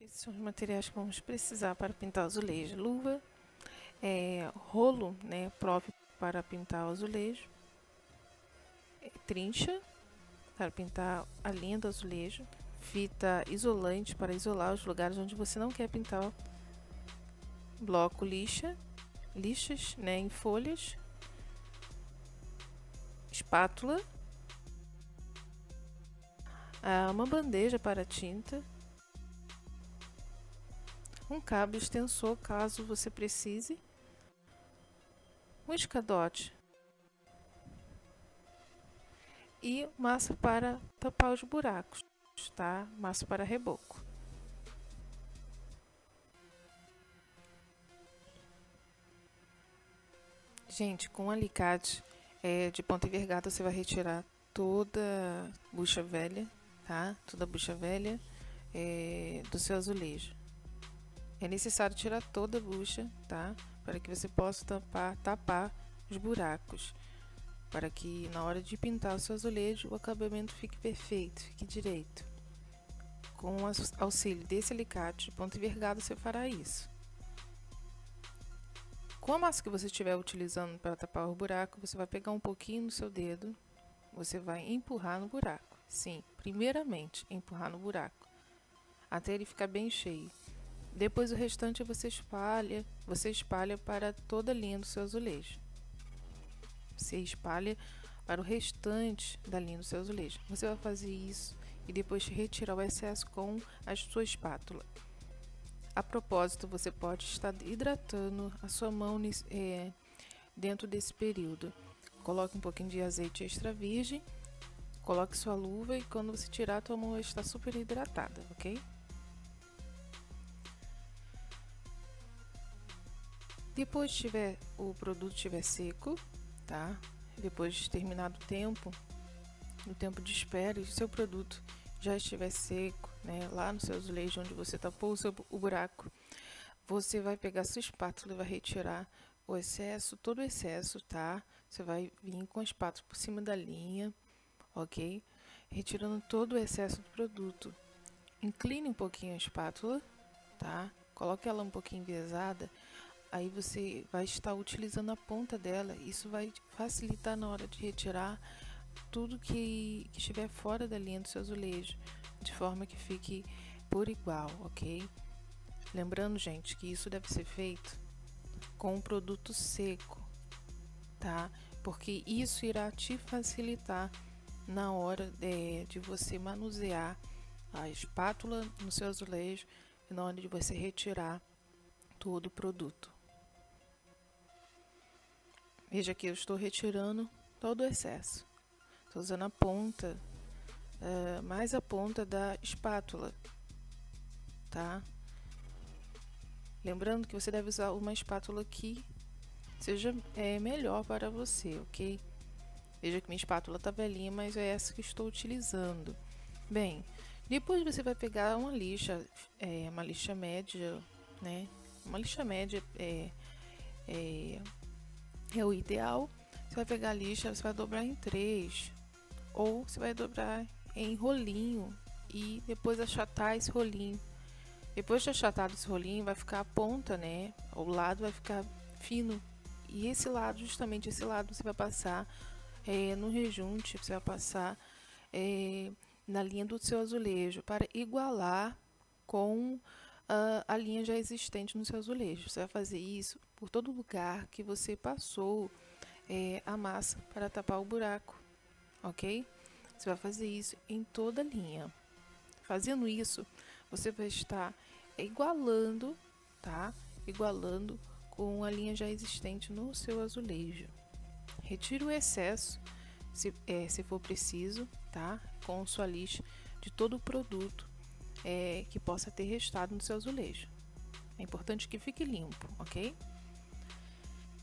Esses são os materiais que vamos precisar para pintar o azulejo: luva, rolo, né, próprio para pintar o azulejo, trincha para pintar a linha do azulejo, fita isolante para isolar os lugares onde você não quer pintar, bloco lixas, né, em folhas, espátula, uma bandeja para tinta, um cabo extensor caso você precise, um escadote e massa para tapar os buracos, tá? Massa para reboco. Gente, com alicate de ponta envergada você vai retirar toda bucha velha, tá? Toda bucha velha do seu azulejo. É necessário tirar toda a bucha, tá? Para que você possa tapar os buracos, para que na hora de pintar o seu azulejo o acabamento fique perfeito, fique direito. Com o auxílio desse alicate de ponta envergada você fará isso. Com a massa que você estiver utilizando para tapar o buraco, você vai pegar um pouquinho no seu dedo, você vai empurrar no buraco. Sim, primeiramente empurrar no buraco, até ele ficar bem cheio. Depois o restante você espalha para toda a linha do seu azulejo. Você espalha para o restante da linha do seu azulejo. Você vai fazer isso e depois retirar o excesso com a sua espátula. A propósito, você pode estar hidratando a sua mão dentro desse período. Coloque um pouquinho de azeite extra virgem, coloque sua luva e quando você tirar, a tua mão vai estar super hidratada, ok? Depois o produto estiver seco, tá? Depois de terminado o tempo de espera, e o seu produto já estiver seco, né? Lá no seu azulejo onde você tapou o buraco, você vai pegar sua espátula e vai retirar o excesso, todo o excesso, tá? Você vai vir com a espátula por cima da linha, ok? Retirando todo o excesso do produto. Incline um pouquinho a espátula, tá? Coloque ela um pouquinho enviesada. Aí você vai estar utilizando a ponta dela. Isso vai facilitar na hora de retirar tudo que estiver fora da linha do seu azulejo, de forma que fique por igual, ok? Lembrando, gente, que isso deve ser feito com um produto seco, tá? Porque isso irá te facilitar na hora de você manusear a espátula no seu azulejo e na hora de você retirar todo o produto. Veja que eu estou retirando todo o excesso. Estou usando a ponta, mais a ponta da espátula, tá? Lembrando que você deve usar uma espátula que seja melhor para você, ok? Veja que minha espátula tá velhinha, mas é essa que estou utilizando. Bem, depois você vai pegar uma lixa média, né? Uma lixa média é o ideal. Você vai pegar a lixa, você vai dobrar em 3, ou você vai dobrar em rolinho e depois achatar esse rolinho. Depois de achatado esse rolinho, vai ficar a ponta, né? O lado vai ficar fino. E esse lado, justamente esse lado, você vai passar no rejunte, você vai passar na linha do seu azulejo para igualar com a linha já existente no seu azulejo. Você vai fazer isso por todo lugar que você passou a massa para tapar o buraco, ok? Você vai fazer isso em toda a linha. Fazendo isso, você vai estar igualando, tá? Igualando com a linha já existente no seu azulejo. Retire o excesso, se for preciso, tá? Com sua lixa de todo o produto que possa ter restado no seu azulejo. É importante que fique limpo, ok?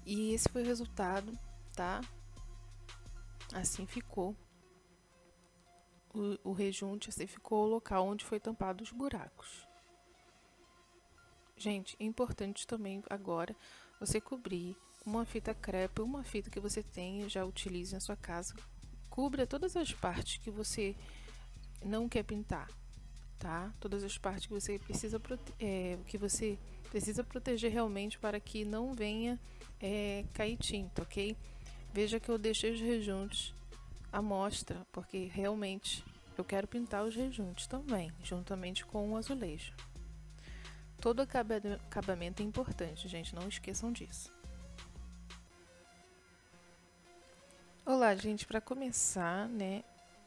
E esse foi o resultado, tá? Assim ficou o rejunte, assim ficou o local onde foi tampado os buracos. Gente, é importante também agora você cobrir uma fita crepe, uma fita que você tenha, já utilize na sua casa. Cubra todas as partes que você não quer pintar. tá? Todas as partes que você precisa proteger realmente para que não venha cair tinta, ok? Veja que eu deixei os rejuntos à mostra, porque realmente eu quero pintar os rejuntos também, juntamente com o azulejo. Todo acabamento é importante, gente, não esqueçam disso. Olá, gente, para começar, né,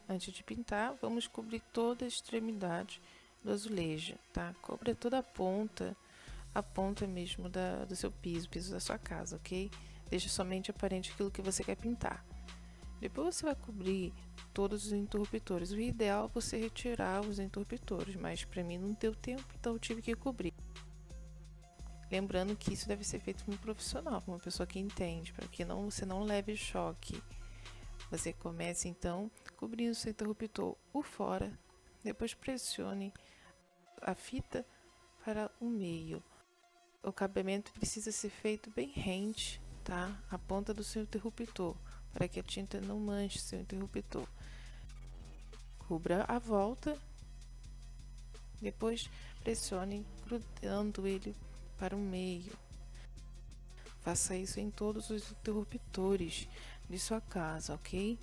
antes de pintar, vamos cobrir toda a extremidade do azulejo, tá? Cobra toda a ponta mesmo do seu piso, piso da sua casa, ok? Deixa somente aparente aquilo que você quer pintar. Depois você vai cobrir todos os interruptores. O ideal é você retirar os interruptores, mas para mim não deu tempo, então eu tive que cobrir. Lembrando que isso deve ser feito por um profissional, por uma pessoa que entende, para que você não leve choque. Você começa então cobrindo o seu interruptor por fora, depois pressione a fita para o meio. O acabamento precisa ser feito bem rente, tá? A ponta do seu interruptor, para que a tinta não manche seu interruptor. Cubra a volta, depois pressione grudando ele para o meio. Faça isso em todos os interruptores de sua casa, ok?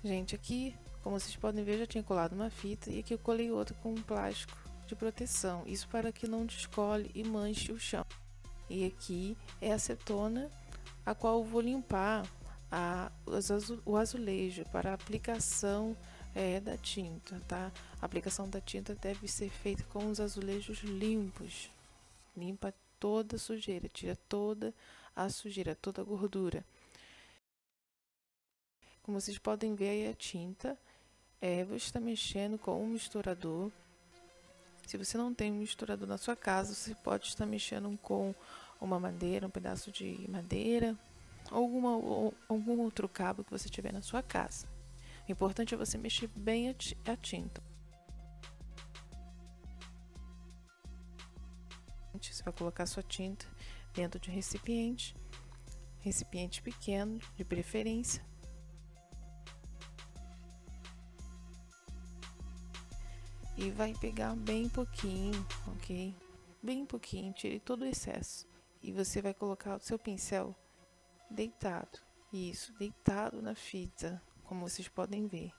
Gente, aqui, como vocês podem ver, já tinha colado uma fita e aqui eu colei outra com um plástico de proteção. Isso para que não descole e manche o chão. E aqui é a acetona, a qual eu vou limpar o azulejo para a aplicação da tinta, tá? A aplicação da tinta deve ser feita com os azulejos limpos. Limpa toda a sujeira, tira toda a sujeira, toda a gordura. Como vocês podem ver aí a tinta, você está mexendo com um misturador. Se você não tem um misturador na sua casa, você pode estar mexendo com uma madeira, um pedaço de madeira, ou algum outro cabo que você tiver na sua casa. O importante é você mexer bem a tinta. Você vai colocar sua tinta dentro de um recipiente pequeno, de preferência. E vai pegar bem pouquinho, ok? Bem pouquinho, tire todo o excesso. E você vai colocar o seu pincel deitado, isso, deitado na fita, como vocês podem ver.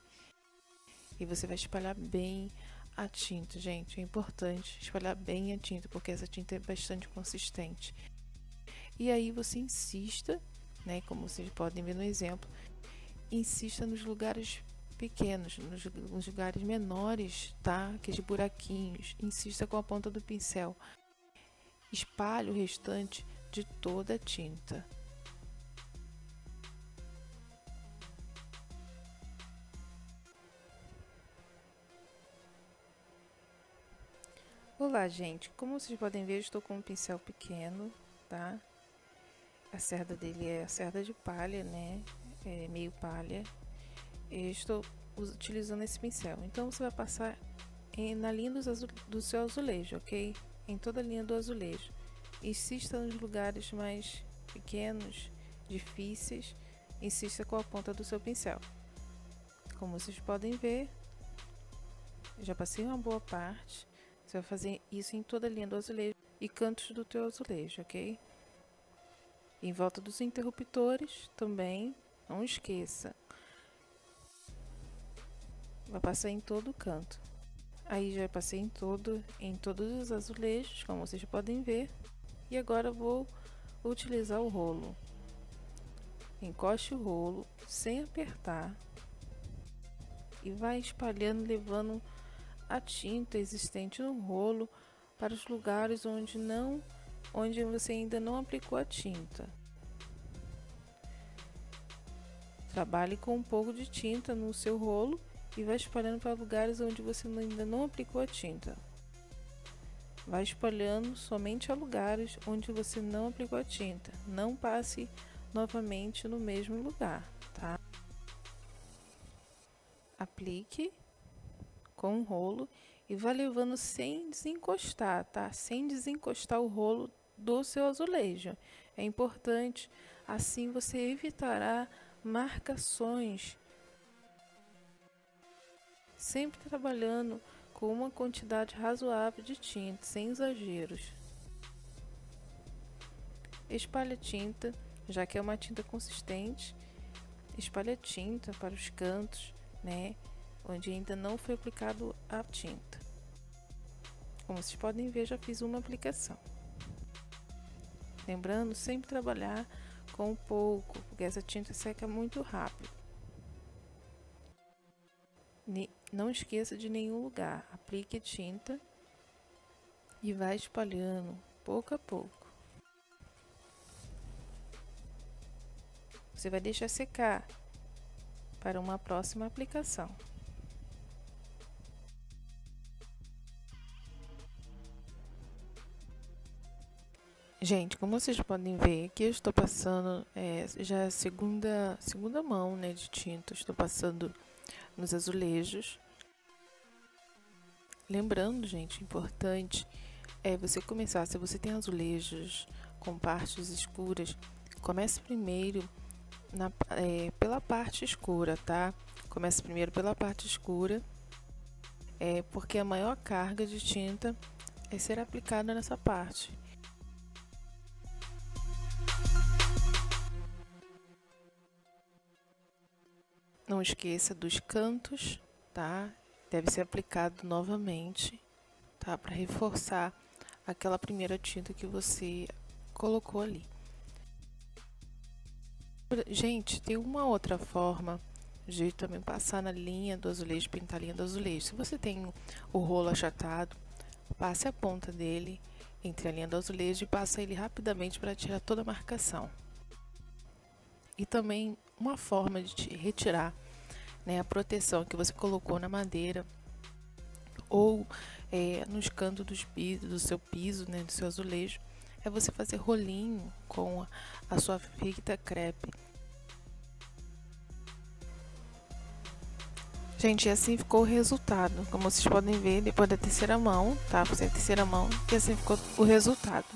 E você vai espalhar bem a tinta, gente, é importante espalhar bem a tinta, porque essa tinta é bastante consistente. E aí você insista, né, como vocês podem ver no exemplo, insista nos lugares pequenos, nos lugares menores, tá? Aqueles buraquinhos, insista com a ponta do pincel. Espalhe o restante de toda a tinta. Olá, gente, como vocês podem ver, eu estou com um pincel pequeno, tá? A cerda dele é a cerda de palha, né? É meio palha. Eu estou utilizando esse pincel. Então você vai passar na linha do seu azulejo, ok? Em toda a linha do azulejo. Insista nos lugares mais pequenos, difíceis. Insista com a ponta do seu pincel. Como vocês podem ver, eu já passei uma boa parte. Você vai fazer isso em toda a linha do azulejo e cantos do teu azulejo, ok? Em volta dos interruptores também, não esqueça. Vai passar em todo o canto. Aí já passei em todos os azulejos, como vocês podem ver. E agora vou utilizar o rolo. Encoste o rolo sem apertar e vai espalhando, levando a tinta existente no rolo para os lugares onde você ainda não aplicou a tinta. Trabalhe com um pouco de tinta no seu rolo e vai espalhando para lugares onde você ainda não aplicou a tinta. Vai espalhando somente a lugares onde você não aplicou a tinta. Não passe novamente no mesmo lugar, tá? Aplique com o rolo e vai levando sem desencostar, tá? Sem desencostar o rolo do seu azulejo. É importante, assim você evitará marcações sempre trabalhando com uma quantidade razoável de tinta, sem exageros. Espalhe a tinta, já que é uma tinta consistente, espalhe a tinta para os cantos, né, onde ainda não foi aplicado a tinta. Como vocês podem ver, já fiz uma aplicação. Lembrando, sempre trabalhar com pouco, porque essa tinta seca muito rápido. Não esqueça de nenhum lugar, aplique a tinta e vai espalhando pouco a pouco. Você vai deixar secar para uma próxima aplicação. Gente, como vocês podem ver, aqui eu estou passando já a segunda mão, né, de tinta. Estou passando nos azulejos. Lembrando, gente, importante é você começar, se você tem azulejos com partes escuras, comece primeiro pela parte escura, tá? Comece primeiro pela parte escura, porque a maior carga de tinta será aplicada nessa parte. Não esqueça dos cantos, tá? Deve ser aplicado novamente, tá? Para reforçar aquela primeira tinta que você colocou ali. Gente, tem uma outra forma de também passar na linha do azulejo, pintar a linha do azulejo. Se você tem o rolo achatado, passe a ponta dele entre a linha do azulejo e passa ele rapidamente para tirar toda a marcação. E também uma forma de retirar, né, a proteção que você colocou na madeira ou nos cantos do seu piso, né, do seu azulejo, é você fazer rolinho com a sua fita crepe. Gente, e assim ficou o resultado. Como vocês podem ver, depois da terceira mão, tá? Fazer a terceira mão, e assim ficou o resultado.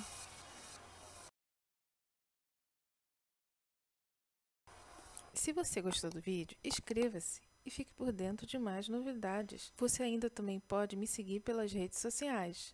Se você gostou do vídeo, inscreva-se e fique por dentro de mais novidades. Você ainda também pode me seguir pelas redes sociais.